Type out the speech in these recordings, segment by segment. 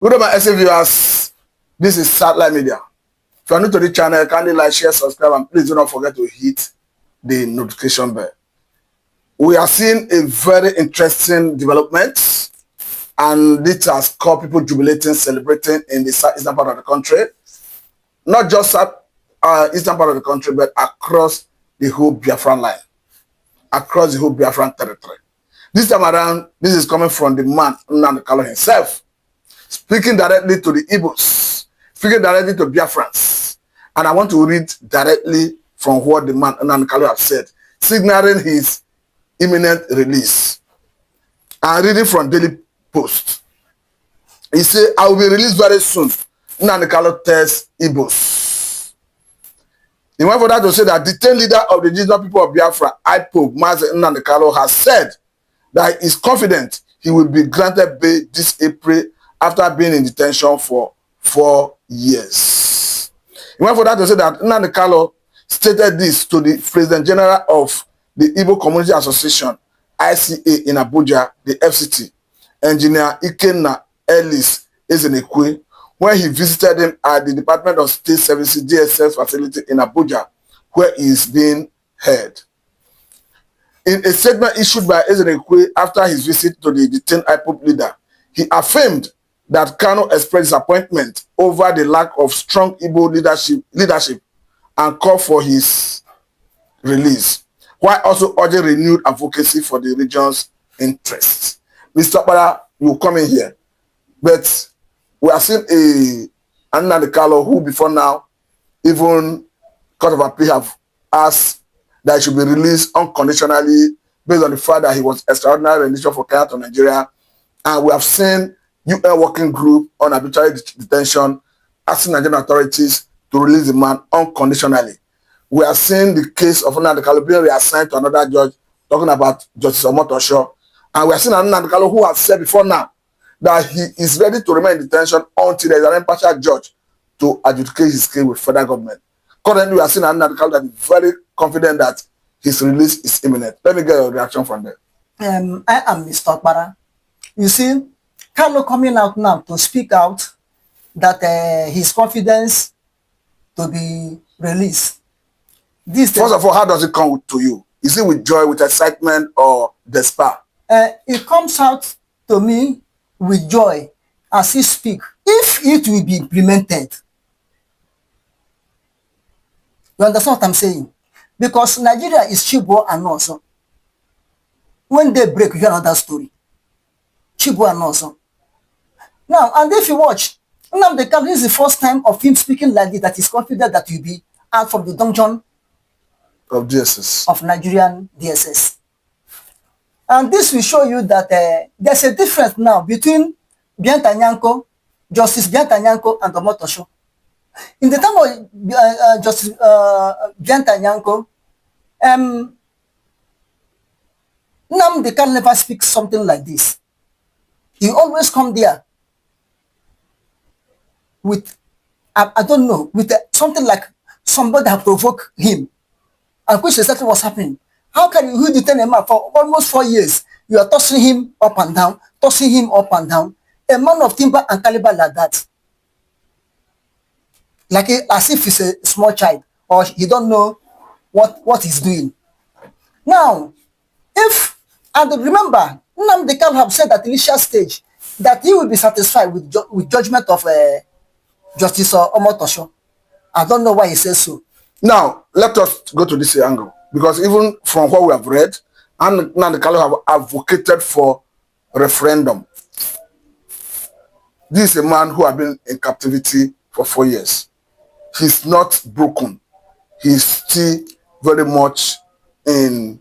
Good day, my SA viewers. This is Satellite Media. If you are new to the channel, kindly like, share, subscribe, and please do not forget to hit the notification bell. We are seeing a very interesting development, and this has caught people jubilating, celebrating in the southeastern part of the country. Not just eastern part of the country, but across the whole Biafran line, across the whole Biafran territory. This time around, this is coming from the man, Nnamdi Kanu himself, speaking directly to the Igbos, speaking directly to Biafrans. And I want to read directly from what the man, Nnamdi Kanu, has said, signaling his imminent release. I'm reading from Daily Post. He said, I will be released very soon. Nnamdi Kanu tells Igbos. He went further to say that the 10th leader of the indigenous people of Biafra, Pope Nnamdi Kanu, has said that he is confident he will be granted bail this April after being in detention for 4 years. He went further to say that Nnamdi Kanu stated this to the President General of the Igbo Community Association, ICA, in Abuja, the FCT, Engineer Ikenna Ellis Ezenekwe, when he visited him at the Department of State Services DSS facility in Abuja, where he is being held. In a statement issued by Ezenekwe after his visit to the detained IPOB leader, he affirmed that Kanu expressed disappointment over the lack of strong Igbo leadership and called for his release, while also urging renewed advocacy for the region's interests. Mr. Bala, you will come in here, but we are seeing a Nnamdi Kanu who before now, even Court of Appeal have asked that he should be released unconditionally based on the fact that he was extraordinary rendition for Kenya to Nigeria. And we have seen UN Working Group on arbitrary detention asking Nigerian authorities to release the man unconditionally. We are seeing the case of Nnamdi Kanu being reassigned to another judge, talking about Justice Omotosho. And we are seeing Nnamdi Kanu who has said before now that he is ready to remain in detention until there is an impartial judge to adjudicate his case with federal government. Currently, we are seeing Nnamdi Kanu that is very confident that his release is imminent. Let me get your reaction from there. I am Mr. Okpara. You see, Kanu coming out now to speak out that his confidence to be released. First of all, how does it come to you? Is it with joy, with excitement, or despair? It comes out to me with joy as he speaks. If it will be implemented, you understand what I'm saying? Because Nigeria is Chibwa and also. When they break, you hear another story. Chibwa and also. Now, and if you watch, Nnamdi Kanu, this is the first time of him speaking like this, that he's confident that he'll be out from the dungeon of DSS. Of Nigerian DSS. And this will show you that there's a difference now between Biantanyanko, Justice Biantanyanko, and Omotosho. In the time of Justice Biantanyanko, Nnamdi Kanu never speaks something like this. He always come there with, I don't know, with something like somebody have provoked him, and which is exactly what's happening. How can you detain a man for almost 4 years? You are tossing him up and down, tossing him up and down. A man of timber and caliber like that. Like as if he's a small child or he don't know what he's doing. Now, and remember, Nnamdi Kanu have said at the initial stage that he will be satisfied with judgment of Justice Omotosho. I don't know why he says so. Now, let us go to this angle. Because even from what we have read, Nnamdi Kanu have advocated for referendum. This is a man who has been in captivity for 4 years. He's not broken. He's still very much in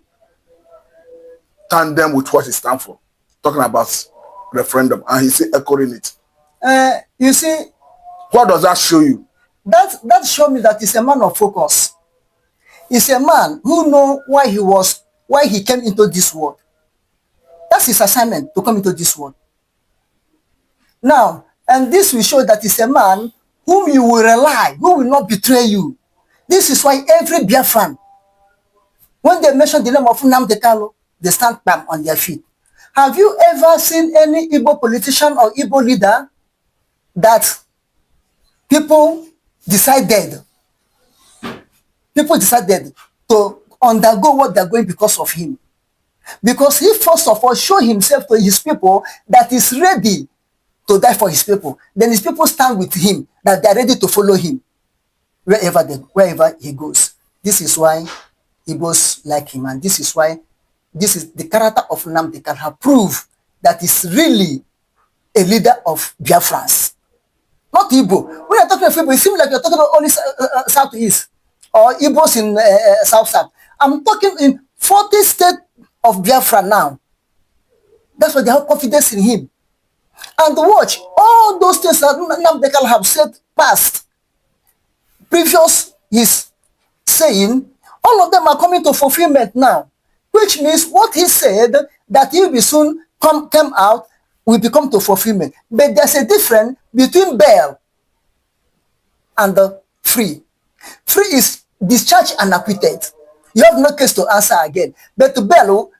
tandem with what he stands for. Talking about referendum. And he's still echoing it. You see, what does that show you? That shows me that he's a man of focus. He's a man who knows why he came into this world. That's his assignment, to come into this world. Now, and this will show that he's a man whom you will rely, who will not betray you. This is why every Biafran, when they mention the name of Nnamdi Kanu, they stand firm on their feet. Have you ever seen any Igbo politician or Igbo leader that people decided to undergo what they're going because of him. Because he first of all showed himself to his people that he's ready to die for his people. Then his people stand with him, that they're ready to follow him wherever he goes. This is why Igbos like him, and this is the character of Nnamdi Kanu have proved that he's really a leader of Biafrans. Not Igbo. When you're talking of Igbo, it seems like you're talking about only Southeast or Igbos in South. I'm talking in 40 states of Biafra now. That's why they have confidence in him. And watch, all those things that Nnamdi Kanu have said past, previous his saying, all of them are coming to fulfillment now. Which means what he said, that he will be soon come out, will become to fulfillment. But there's a difference between bail and free. Free is discharged and acquitted. You have no case to answer again. But to bail,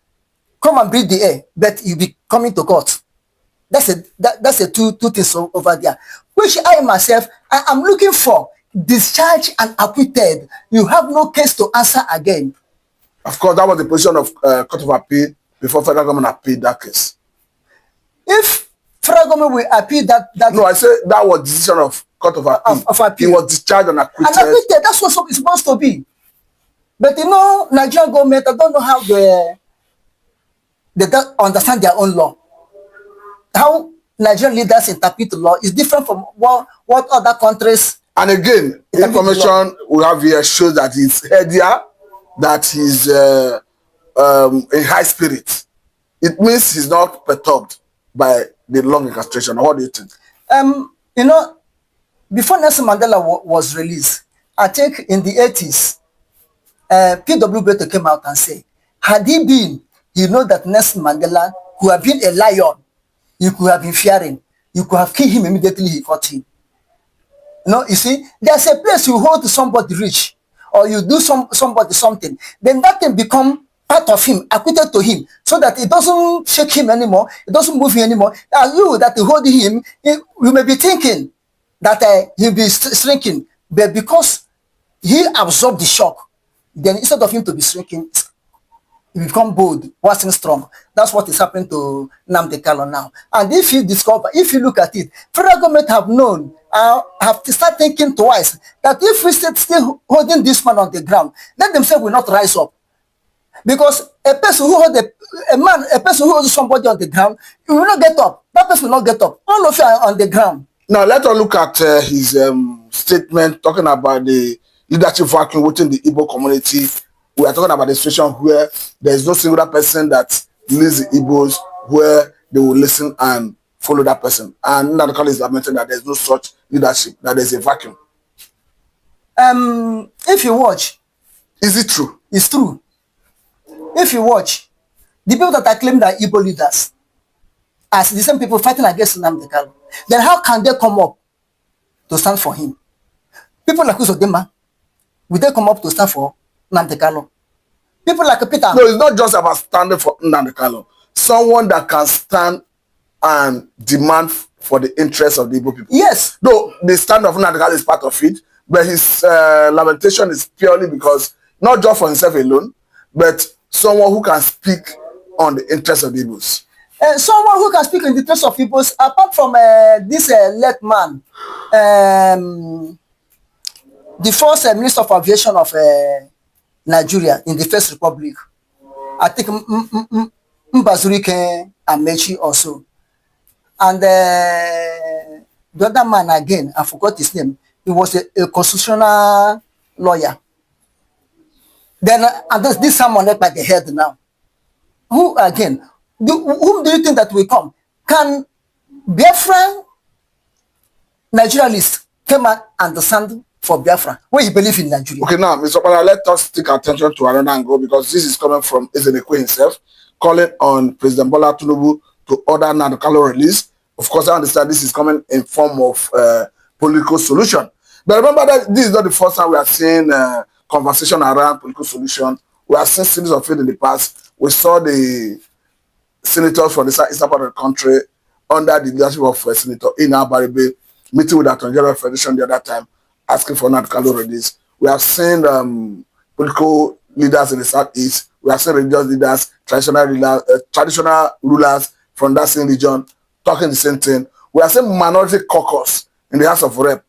come and breathe the air, but you'll be coming to court. That's a two things over there. Which I myself, I am looking for discharged and acquitted. You have no case to answer again. Of course, that was the position of Court of Appeal before federal government appealed that case. If federal government will appeal that no, I said that was decision of Court of Appeal. Of appeal. He was discharged and acquitted. And acquitted, that's what it's supposed to be. But you know, Nigerian government, I don't know how they don't understand their own law. How Nigerian leaders interpret the law is different from what other countries. And again, the information we have here shows that he's headier, that he's in high spirit. It means he's not perturbed by the long incarceration. What do you think? You know, before Nelson Mandela was released, I think in the 80s, PW came out and said, had he been, you know that Nelson Mandela could have been a lion, you could have been fearing, you could have killed him immediately he caught him. No, you see, there's a place you hold somebody rich, or you do somebody something, then that can become part of him, acquitted to him, so that it doesn't shake him anymore, it doesn't move him anymore. And you that you hold him, you may be thinking that he'll be shrinking, but because he absorbed the shock, then instead of him to be shrinking, he become bold, waxing strong. That's what is happening to Nnamdi Kanu now. And if you look at it, federal government have known, have to start thinking twice, that if we still holding this man on the ground, let themselves will not rise up. Because a person who holds somebody on the ground, he will not get up. That person will not get up. All of you are on the ground. Now let us look at his statement talking about the leadership vacuum within the Igbo community. We are talking about the situation where there is no singular person that leads the Igbos, where they will listen and follow that person. And Nnamdi Kanu is lamenting that there is no such leadership, that there is a vacuum. If you watch, is it true? It's true. If you watch, the people that are claiming that Igbo leaders, as the same people fighting against Nnamdi Kanu, then how can they come up to stand for him? People like Uzodimma, will they come up to stand for Nnamdi Kanu? People like Peter. No, it's not just about standing for Nnamdi Kanu. Someone that can stand and demand for the interests of the Igbo people. Yes. Though the stand of Nnamdi Kanu is part of it, but his lamentation is purely because, not just for himself alone, but someone who can speak on the interests of the Igbos. Someone who can speak in the interest of Igbos, apart from this late man, the first Minister of Aviation of Nigeria in the First Republic, I think Mbazurike Amechi also. And the other man again, I forgot his name, he was a constitutional lawyer. Then and this someone led by the head now. Who again? Whom do you think that will come? Can Biafra Nigerialists come out and stand for Biafra when you believe in Nigeria? Okay, now, Mr. Opala, let us take attention to another angle, because this is coming from Ezenekwe himself, calling on President Bola Tinubu to order Nnamdi Kanu release. Of course, I understand this is coming in form of political solution. But remember that this is not the first time we are seeing conversation around political solution. We have seen series of it in the past. We saw the senators from the eastern part of the country under the leadership of Senator Ina Baribe meeting with the Nigeria Federation the other time, asking for Nnamdi Kanu release. We have seen political leaders in the southeast. We have seen religious leaders, traditional rulers from that same region talking the same thing. We have seen minority caucus in the House of Rep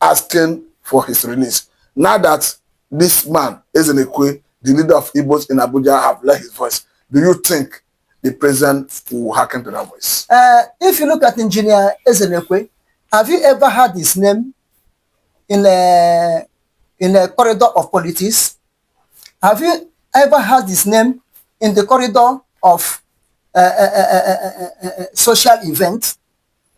asking for his release. Now that this man, Ezenekwe, the leader of Igbos in Abuja, have let his voice, do you think the president will hearken to that voice? If you look at Engineer Ezenekwe, have you ever heard his name in a corridor of politics? Have you ever heard his name in the corridor of social events?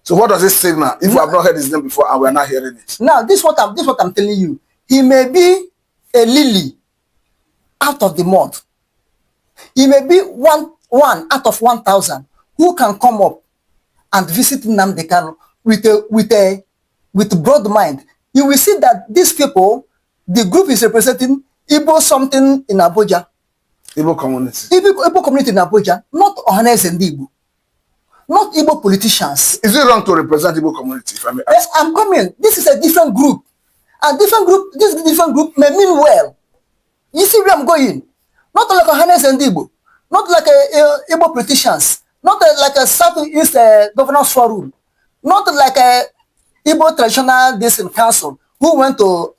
So what does it signal if we have not heard his name before and we are not hearing it? Now, this is what I'm telling you. He may be a lily out of the mud. He may be one out of 1,000 who can come up and visit Nnamdi Kanu with broad mind. You will see that these people, the group is representing Igbo something in Abuja. Igbo community. Igbo community in Abuja, not Ohanes and Igbo. Not Igbo politicians. Is it wrong to represent Igbo community, if I may ask? I'm coming. This is a different group. And this different group may mean well. You see where I'm going? Not like Ohanes and Igbo. Not like Igbo politicians. Not like a Southeast Governor's Forum. Not like a Igbo traditional District Council who went to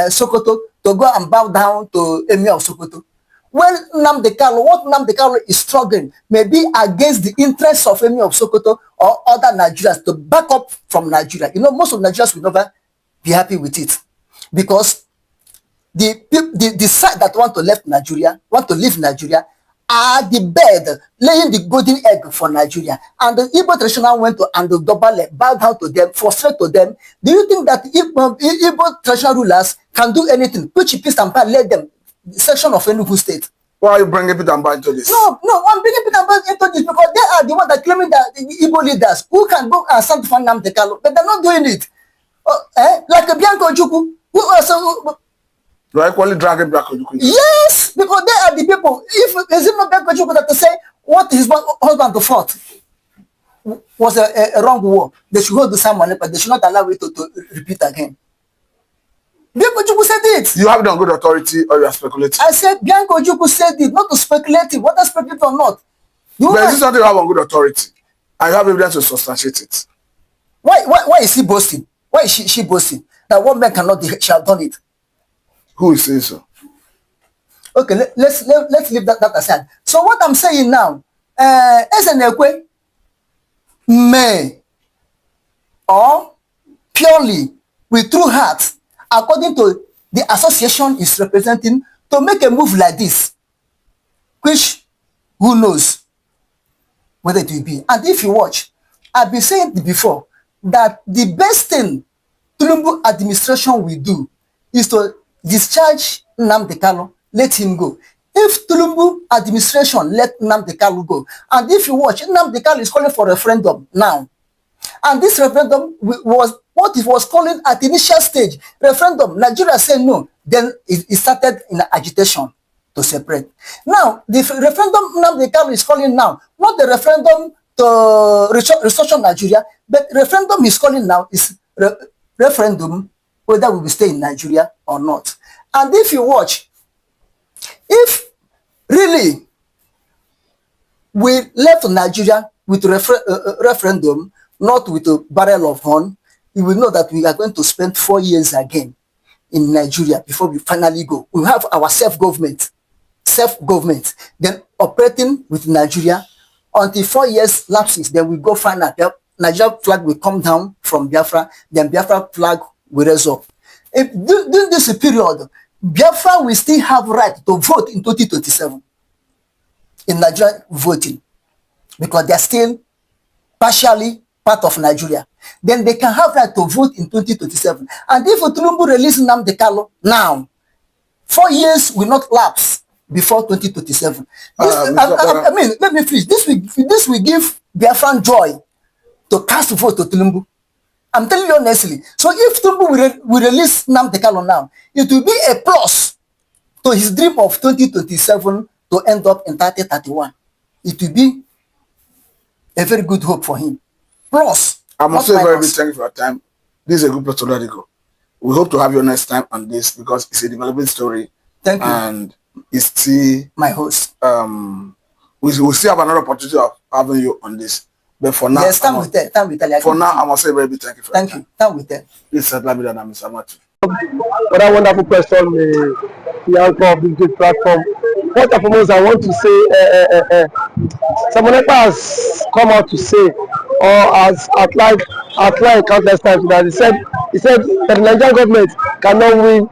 Sokoto to go and bow down to Emir of Sokoto. When what Nnamdi Kanu is struggling may be against the interests of Emir of Sokoto or other Nigerians to back up from Nigeria. You know, most of Nigerians will never be happy with it because the side that want to leave Nigeria are the bed laying the golden egg for Nigeria. And the Igbo traditional went to and the Dobale bowed down to them, frustrated to them. Do you think that Igbo traditional rulers can do anything? Put peace and power, let them section of Enugu state. Why are you bringing Peter Mba into this? No, I'm bringing Peter Mba into this because they are the ones that claiming that the Igbo leaders who can go and stand for Nnamdi Kanu, but they're not doing it. Like a Bianco Ojukwu, who also... You are equally dragging Bianco Ojukwu. Yes, because they are the people. If is it not Bianco Ojukwu that to say what his husband fought was a wrong war, they should go to someone, but they should not allow it to repeat again. Bianco Ojukwu said it. You have it on good authority or you are speculating? I said Bianco Ojukwu said it, not to speculate it, whether speculative or not. But is this something you have on good authority? And you have evidence to substantiate it? Why is he boasting? Why is she boasting? That one man cannot she have done it. Who is saying so? Okay, let's leave that aside. So what I'm saying now, Ezenekwe may or purely with true heart, according to the association is representing, to make a move like this, which who knows whether it will be. And if you watch, I've been saying it before, that the best thing Tinubu administration will do is to discharge Nnamdi Kanu, let him go. If Tinubu administration let Nnamdi Kanu go, and if you watch, Nnamdi Kanu is calling for referendum now. And this referendum was what it was calling at the initial stage. Referendum, Nigeria said no. Then it started in agitation to separate. Now, the referendum Nnamdi Kanu is calling now, not the referendum to restructure Nigeria, but referendum he's calling now is referendum whether we will stay in Nigeria or not. And if you watch, if really we left Nigeria with referendum, not with a barrel of corn, you will know that we are going to spend 4 years again in Nigeria before we finally go. We have our self-government, then operating with Nigeria until 4 years lapses, then we go find out Nigeria flag will come down from Biafra, then Biafra flag will raise up. If during this period, Biafra will still have right to vote in 2027 in Nigeria voting because they are still partially part of Nigeria. Then they can have right to vote in 2027. And if Tinubu releases Nnamdi Kanu now, 4 years will not lapse before 2027. I mean, let me finish. This will give Biafran joy to cast vote to Tinubu. I'm telling you honestly. So if Tinubu will release Nnamdi Kanu now, it will be a plus to his dream of 2027 to end up in 3031. It will be a very good hope for him. Plus, I must say very big thank you for your time. This is a good place to let it go. We hope to have you next time on this because it's a developing story. Thank you. And it's still my host. We will still have another opportunity of having you on this. But for now, yes, time with that. For now, I must say very big thank you for thank you. Time with that. Please settle me down, Mr. Matthew. What a wonderful question, the anchor of this great platform. First and foremost, I want to say, someone has come out to say, or has outlined countless times that he said that the Nigerian government cannot win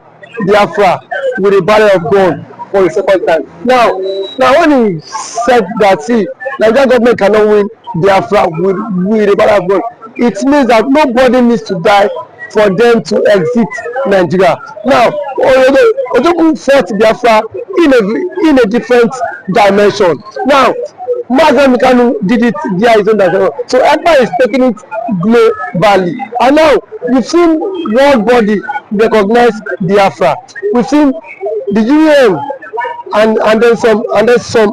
Biafra with a barrel of gold for the second time. Now when he said that, see, Nigerian government cannot win Biafra with a barrel of gold, it means that nobody needs to die for them to exit Nigeria. Now, Ojogun fought Biafra in a different dimension. Now, Nnamdi Kanu did it via his own dimension. So everybody is taking it globally. And now, we've seen world body recognize Biafra. We've seen the UN and then some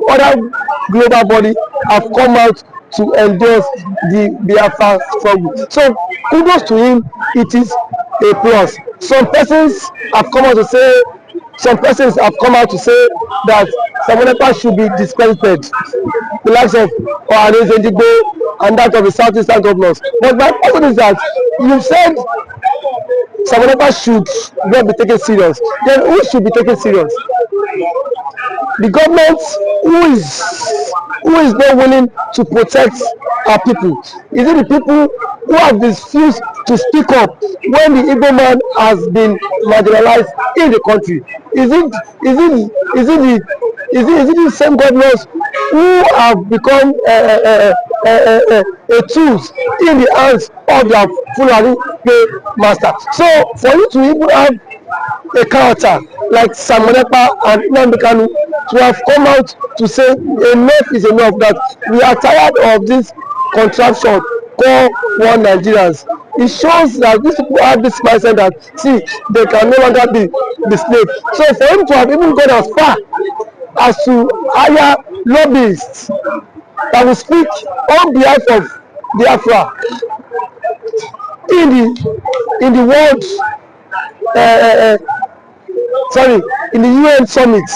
other global body have come out to endorse the Biafra struggle. So kudos to him, it is a plus. Some persons have come out to say that Samonepa should be discredited, the likes of Aggres and that of the southeastern governors. But my question is that you said Samonepa should not be taken serious. Then who should be taken serious? The government who is not willing to protect our people? Is it the people who have refused to speak up when the Igbo man has been marginalized in the country? Is it the same governors who have become a tools in the hands of their Fulani master? So for you to even have a character like Samonepa and Nnamdi Kanu to have come out to say enough is enough, that we are tired of this contraption called one Nigerians. It shows that these people have this mindset that, see, they can no longer be the slave. So for him to have even gone as far as to hire lobbyists that will speak on behalf of Biafra in the world in the UN summit,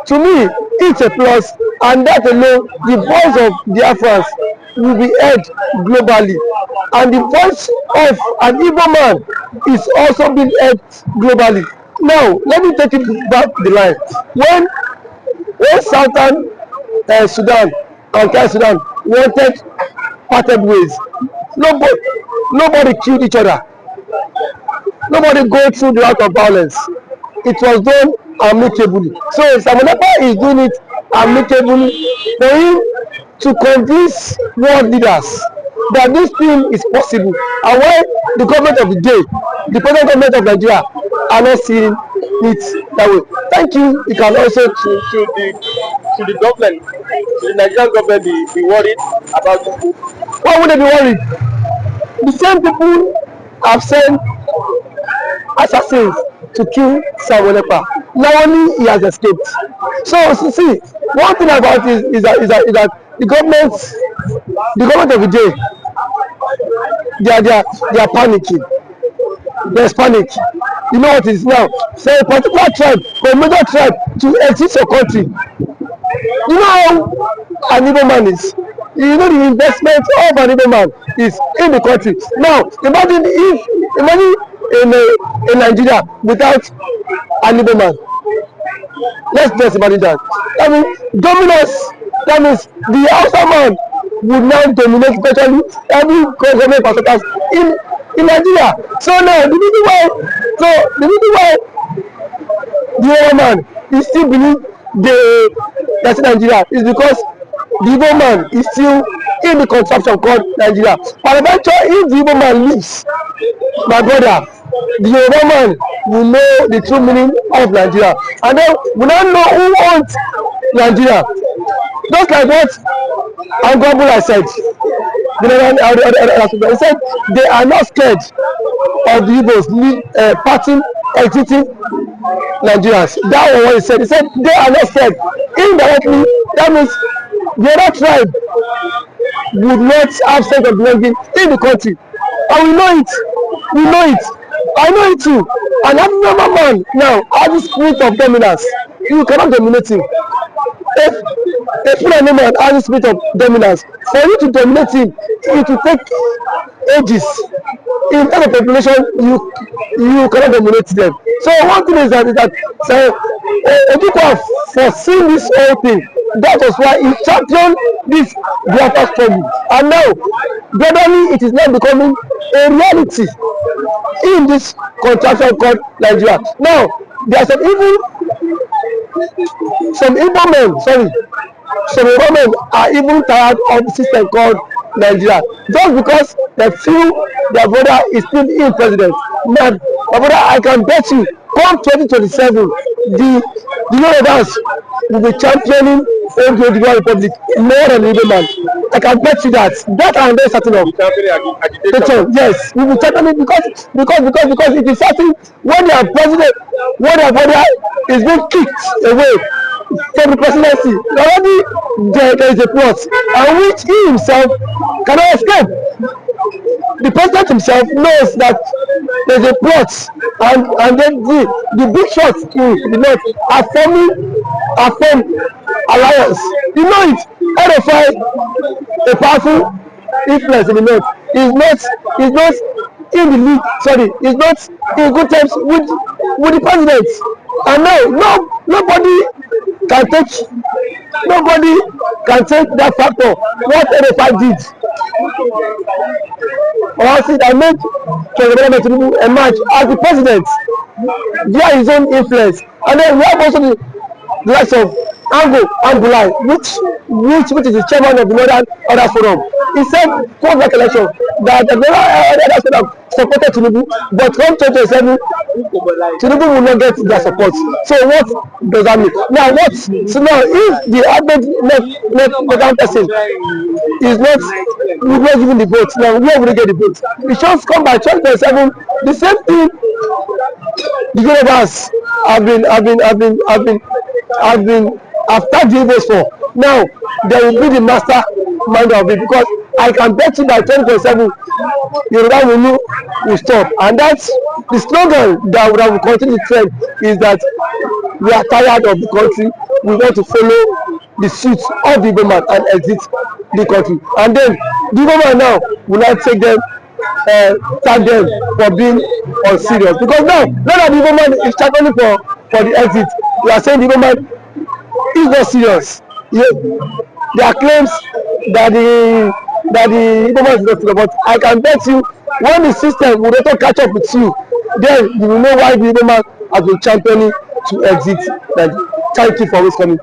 to me it's a plus, and that alone, the voice of Biafrans will be heard globally, and the voice of an Igbo man is also being heard globally. Now let me take it back the line. When Southern Sudan and South Sudan wanted parted ways, nobody killed each other. Nobody go through the route of violence. It was done amicably. So Samonepa is doing it amicably for him to convince world leaders that this thing is possible, and why the government of the day, the present government of Nigeria, are not seeing it that way. Thank you. You can also to the government, to the Nigerian government, be worried about it. Why would they be worried? The same people have sent assassins to kill Samonepa. Now only he has escaped. So see, one thing about it is that the government of the day, they are panicking. There's panic. You know what it is now? Say a particular tribe or a major tribe to exit your country. You know how an Igbo man is. You know the investment of an Igbo man is in the country. Now imagine in Nigeria without an Igbo man. Let's just imagine that. I mean, dominance. That means the Hausa man would now dominate virtually every government parastatals in Nigeria. So now the reason why the Igbo man is still believe that's Nigeria is because the Igbo man is still in the contraption called Nigeria. But eventually, if the Igbo man leaves, my brother, the Yoruba man will know the true meaning of Nigeria, and then we now know who owns Nigeria. Just like what Angobula said, he said they are not scared of the Igbos parting, exiting Nigerians. That was what he said. He said they are not scared. Indirectly, that means the other tribe would not have sense of belonging in the country. And we know it. We know it. I know it too. And every normal man now has the spirit of dominance. You cannot dominate him. If a Fulani man has the spirit of dominance, for you to dominate him, it will take ages. In terms of population, you cannot dominate them. So one thing is that Ojukwu have foreseen this whole thing. That was why he championed this biafra struggle. And now, gradually, it is now becoming a reality in this contraction called Nigeria. Now, there are some Igbo men are even tired of the system called Nigeria, just because they feel their brother is still in president. Man, my brother, I can bet you, come 2027, the Yorubas will be championing the Republic more than the Igbo man. I can bet you that. That I am very certain of. Yes, we will championing because it is certain when their president, when their brother is being kicked away from the presidency, already there is a plot, and which he himself cannot escape. The president himself knows that there is a plot, and then the big shots in the north are forming alliance. You know it. RFI, a powerful influence in the north, is not in the league. Sorry, is not in good terms with the president. And now nobody can take that factor. What RFI did, or I said, I made President Tinubu emerge as the president via his own influence. And then we have also the likes of Angulai, which is the chairman of the Northern Order Forum. He said, post that election, that the Northern Order Forum supported Tinubu, but come 2027, Tinubu will not get their support. So what does that mean? Now if the average left person will not given the vote, now where will they get the vote? It should come by 2027. The same thing the Yorubas have been after the Igbos for. Now they will be the master mind of it, because I can bet you by 2027 Yoruba will stop. And that's the slogan that will continue to trend, is that we are tired of the country, we want to follow the suit of the Igbo man and exit the country. And then the Igbo man now will not take them, tag them for being unserious, because now that the Igbo man is championing for the exit, we are saying the Igbo man is not serious. There are claims that the Igbo man is not serious, but I can bet you, when the system will not catch up with you, then you will know why the Igbo man has been championing to exit. Thank you for always coming.